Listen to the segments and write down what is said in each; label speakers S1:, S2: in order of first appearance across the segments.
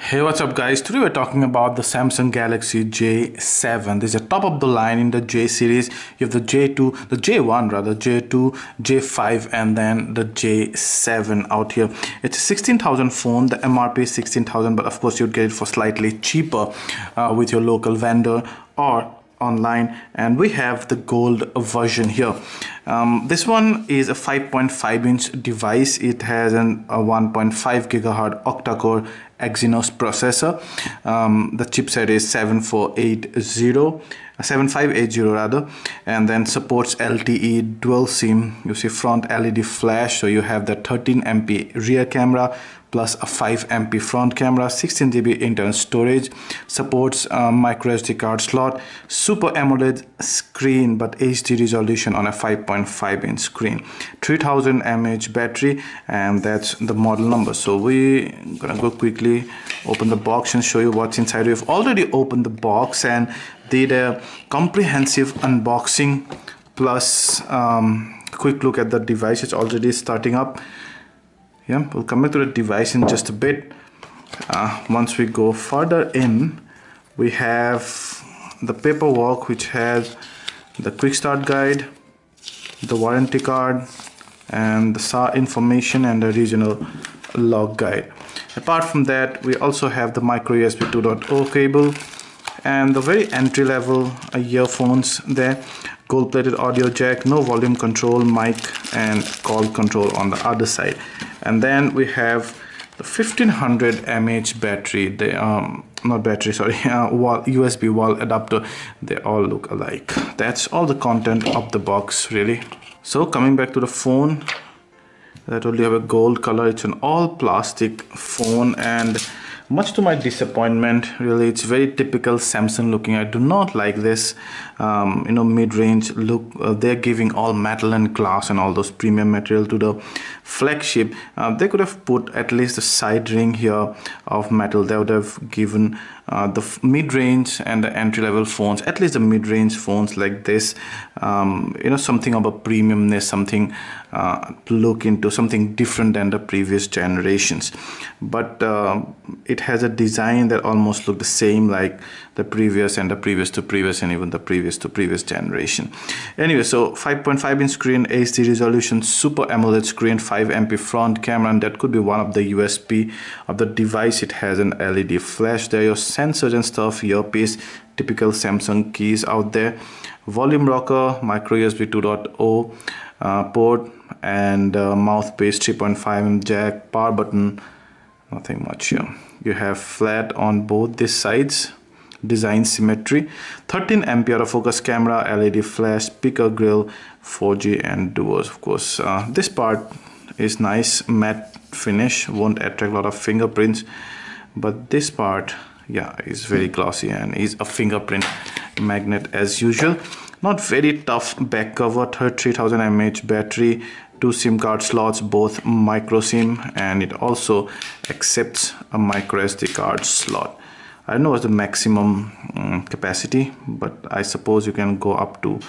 S1: Hey, what's up guys? Today we're talking about the Samsung Galaxy J7. This is a top of the line in the J series. You have the J2, the J1 rather, J2, J5 and then the J7 out here. It's a 16,000 phone. The MRP is 16,000, but of course you'd get it for slightly cheaper with your local vendor or online. And we have the gold version here. This one is a 5.5 inch device. It has a 1.5 gigahertz octa-core Exynos processor. The chipset is 7580 rather, and then supports LTE dual SIM. You see front LED flash, so you have the 13 MP rear camera plus a 5 MP front camera, 16 GB internal storage, supports micro SD card slot, Super AMOLED screen but HD resolution on a 5.5 inch screen, 3000 mAh battery, and that's the model number. So we're gonna go quickly open the box and show you what's inside. We've already opened the box and did a comprehensive unboxing plus quick look at the device. It's already starting up. Yeah, we'll come back to the device in just a bit. Once we go further in, we have the paperwork which has the quick start guide, the warranty card, and the SAR information and the regional log guide. Apart from that, we also have the micro USB 2.0 cable and the very entry level earphones there, gold plated audio jack, no volume control, mic and call control on the other side. And then we have the 1500 mAh battery. They not battery, sorry, USB wall adapter. They all look alike. That's all the content of the box really. So coming back to the phone, that only have a gold color. It's an all plastic phone, and much to my disappointment, really, it's very typical Samsung looking. I do not like this mid-range look. They're giving all metal and glass and all those premium material to the flagship. They could have put at least a side ring here of metal. They would have given the mid-range and the entry-level phones, at least the mid-range phones like this, something of a premiumness, something to look into, something different than the previous generations. But it has a design that almost look the same like the previous and the previous to previous and even the previous to previous generation. Anyway, so 5.5 inch screen, HD resolution, Super AMOLED screen, 5 MP front camera, and that could be one of the USP of the device. It has an LED flash there, your sensors and stuff, earpiece, typical Samsung keys out there, volume rocker, micro USB 2.0 port, and mouthpiece, 3.5mm jack, power button, nothing much here. You have flat on both these sides, design symmetry, 13 MP autofocus camera, LED flash, speaker grill, 4G and duos. Of course, this part is nice, matte finish, won't attract a lot of fingerprints, but this part, yeah, is very glossy and is a fingerprint magnet as usual. Not very tough back cover, 3000 mAh battery, 2 SIM card slots, both micro SIM, and it also accepts a micro SD card slot. I don't know what's the maximum capacity, but I suppose you can go up to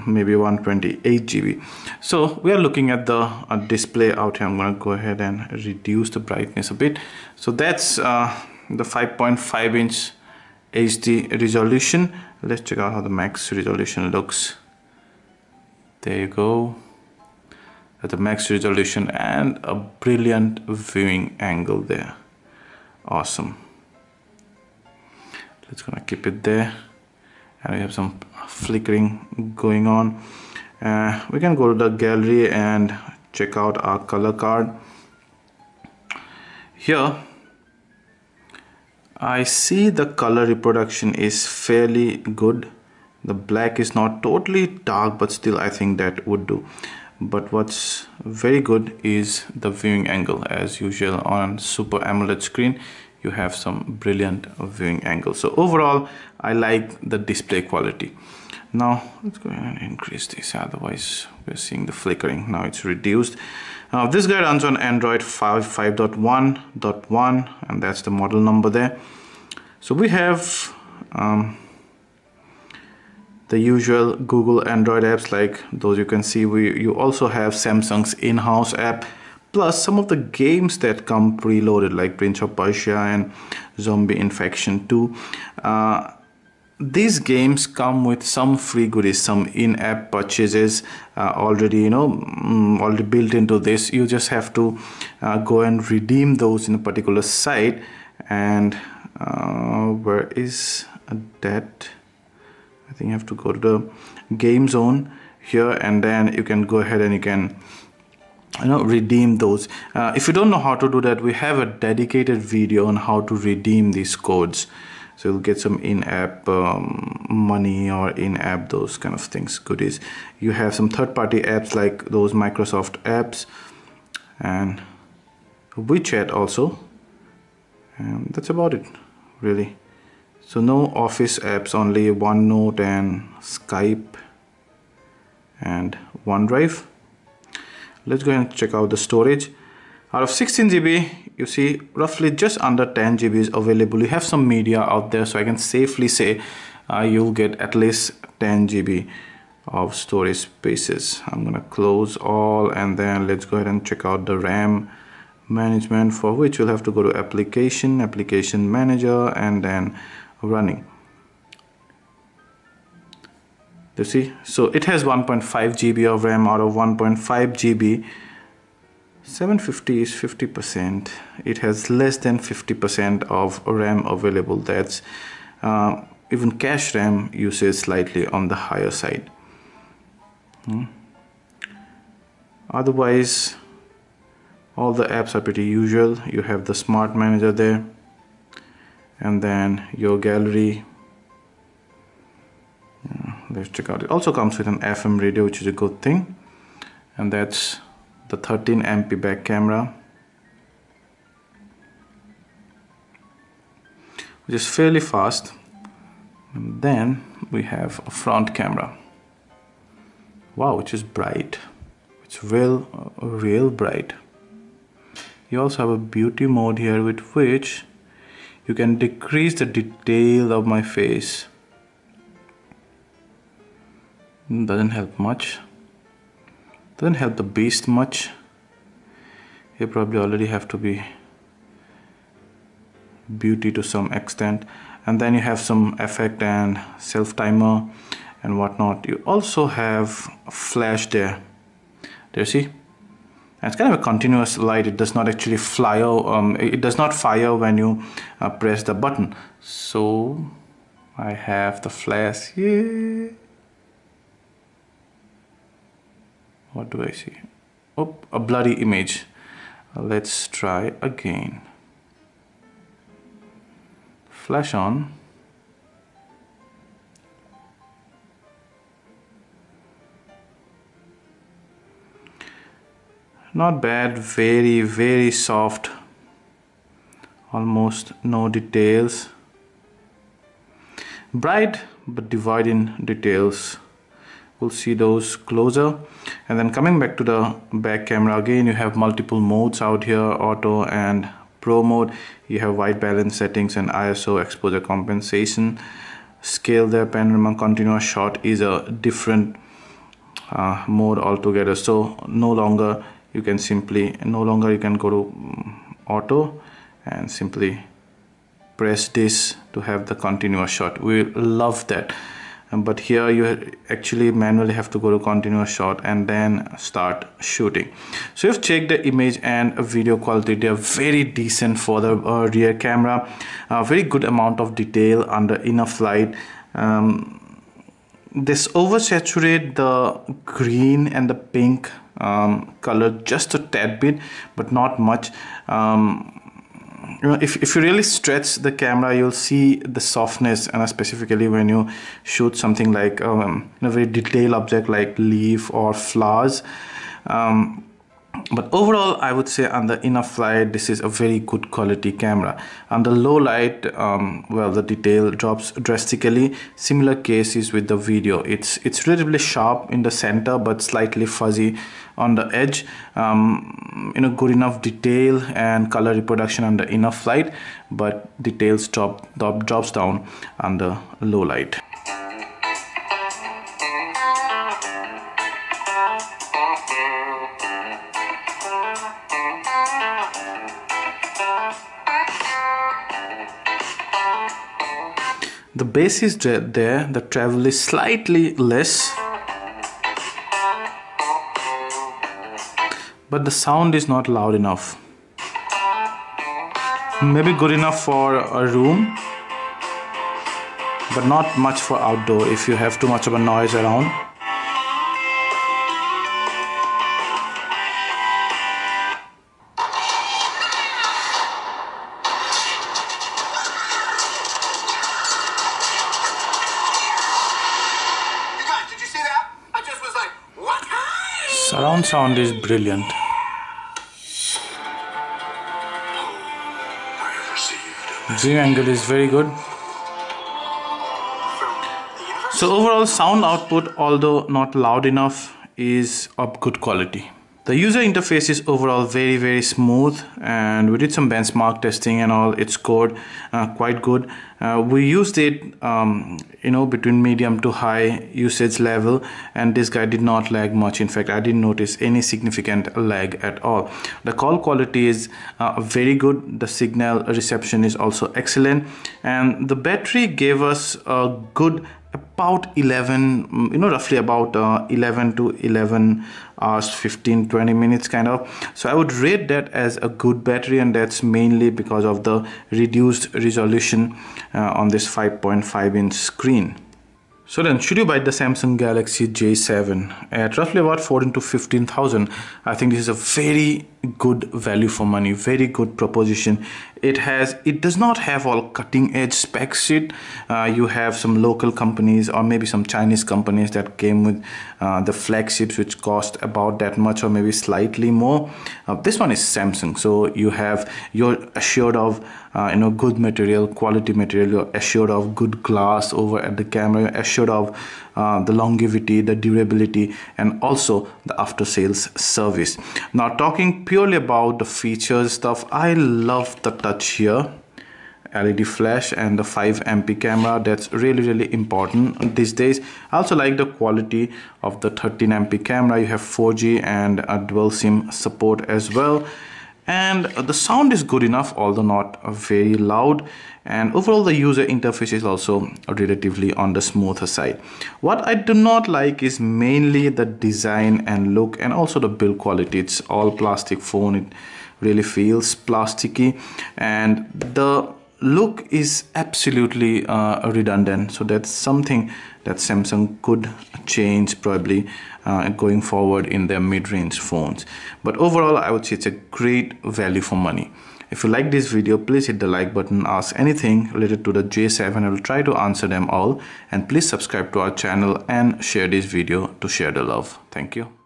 S1: maybe 128 GB. So we are looking at the display out here. I'm going to go ahead and reduce the brightness a bit. So that's the 5.5 inch HD resolution. Let's check out how the max resolution looks. There you go. At the max resolution and a brilliant viewing angle there. Awesome. Let's gonna keep it there, and we have some flickering going on. We can go to the gallery and check out our color card. Here I see the color reproduction is fairly good. The black is not totally dark, but still I think that would do. But what's very good is the viewing angle. As usual on Super AMOLED screen, you have some brilliant viewing angle. So overall, I like the display quality. Now let's go ahead and increase this, otherwise we're seeing the flickering. Now it's reduced. This guy runs on Android 5.1.1, and that's the model number there. So we have the usual Google Android apps like those you can see. You also have Samsung's in-house app, plus some of the games that come preloaded, like Prince of Persia and Zombie Infection 2. These games come with some free goodies, some in-app purchases already, already built into this. You just have to go and redeem those in a particular site. And where is that? I think you have to go to the game zone here, and then you can go ahead and you can redeem those. If you don't know how to do that, we have a dedicated video on how to redeem these codes. So you'll get some in-app money or in-app those kind of things, goodies. You have some third-party apps like those Microsoft apps and WeChat also. And that's about it, really. So no Office apps, only OneNote and Skype and OneDrive. Let's go ahead and check out the storage. Out of 16 GB, you see roughly just under 10 GB is available. You have some media out there, so I can safely say you'll get at least 10 GB of storage spaces. I'm gonna close all, and then let's go ahead and check out the RAM management, for which you'll have to go to application manager, and then running. You see, so it has 1.5 GB of RAM. Out of 1.5 GB, 750 is 50%. It has less than 50% of RAM available. That's even cache RAM usage slightly on the higher side. Otherwise, all the apps are pretty usual. You have the Smart Manager there, and then your gallery. Let's check out. It also comes with an FM radio, which is a good thing, and that's the 13 MP back camera, which is fairly fast. And then we have a front camera. Wow, which is bright. It's real bright. You also have a beauty mode here, with which you can decrease the detail of my face. Doesn't help much. Doesn't help the beast much. You probably already have to be beauty to some extent. And then you have some effect and self timer and whatnot. You also have a flash there. There, see? And it's kind of a continuous light. It does not actually it does not fire when you press the button. So I have the flash here. What do I see? Oh, a blurry image. Let's try again. Flash on. Not bad. Very soft. Almost no details. Bright but devoid in details. We'll see those closer. And then coming back to the back camera, again you have multiple modes out here: auto and pro mode. You have white balance settings and ISO, exposure compensation, scale there, panorama, continuous shot is a different mode altogether. So no longer you can go to auto and simply press this to have the continuous shot. We love that. But here you actually manually have to go to continuous shot and then start shooting. So you've checked the image and video quality. They are very decent for the rear camera. Very good amount of detail under enough light. This oversaturate the green and the pink color just a tad bit, but not much. If you really stretch the camera, you'll see the softness, and specifically when you shoot something like a very detailed object like leaf or flowers. But overall, I would say under enough light, this is a very good quality camera. Under low light, well, the detail drops drastically. Similar case is with the video. It's relatively sharp in the center, but slightly fuzzy on the edge. Good enough detail and color reproduction under enough light, but details drops down under low light. The bass is there, the treble is slightly less, but the sound is not loud enough. Maybe good enough for a room, but not much for outdoor if you have too much of a noise around. Surround sound is brilliant. View angle is very good. So overall sound output, although not loud enough, is of good quality. The user interface is overall very smooth, and we did some benchmark testing and all. It scored quite good. We used it between medium to high usage level, and this guy did not lag much. In fact, I didn't notice any significant lag at all. The call quality is very good. The signal reception is also excellent, and the battery gave us a good about 11, roughly about 11 to 11 hours, 15-20 minutes kind of. So I would rate that as a good battery, and that's mainly because of the reduced resolution on this 5.5 inch screen. So then, should you buy the Samsung Galaxy J7 at roughly about 14 to 15,000? I think this is a very good value for money, very good proposition. It does not have all cutting edge spec shit. You have some local companies or maybe some Chinese companies that came with the flagships which cost about that much or maybe slightly more. This one is Samsung, so you're assured of good material, quality material. You're assured of good glass over at the camera. You're assured of the longevity, the durability, and also the after sales service. Now, talking purely about the features stuff, I love the touch here, LED flash and the 5MP camera. That's really important these days. I also like the quality of the 13MP camera. You have 4G and a dual SIM support as well, and the sound is good enough, although not very loud. And overall the user interface is also relatively on the smoother side. What I do not like is mainly the design and look, and also the build quality. It's all plastic phone. It really feels plasticky, and the look is absolutely redundant. So that's something that Samsung could change probably going forward in their mid-range phones. But overall, I would say it's a great value for money. If you like this video, please hit the like button. Ask anything related to the J7. I will try to answer them all. And please subscribe to our channel and share this video to share the love. Thank you.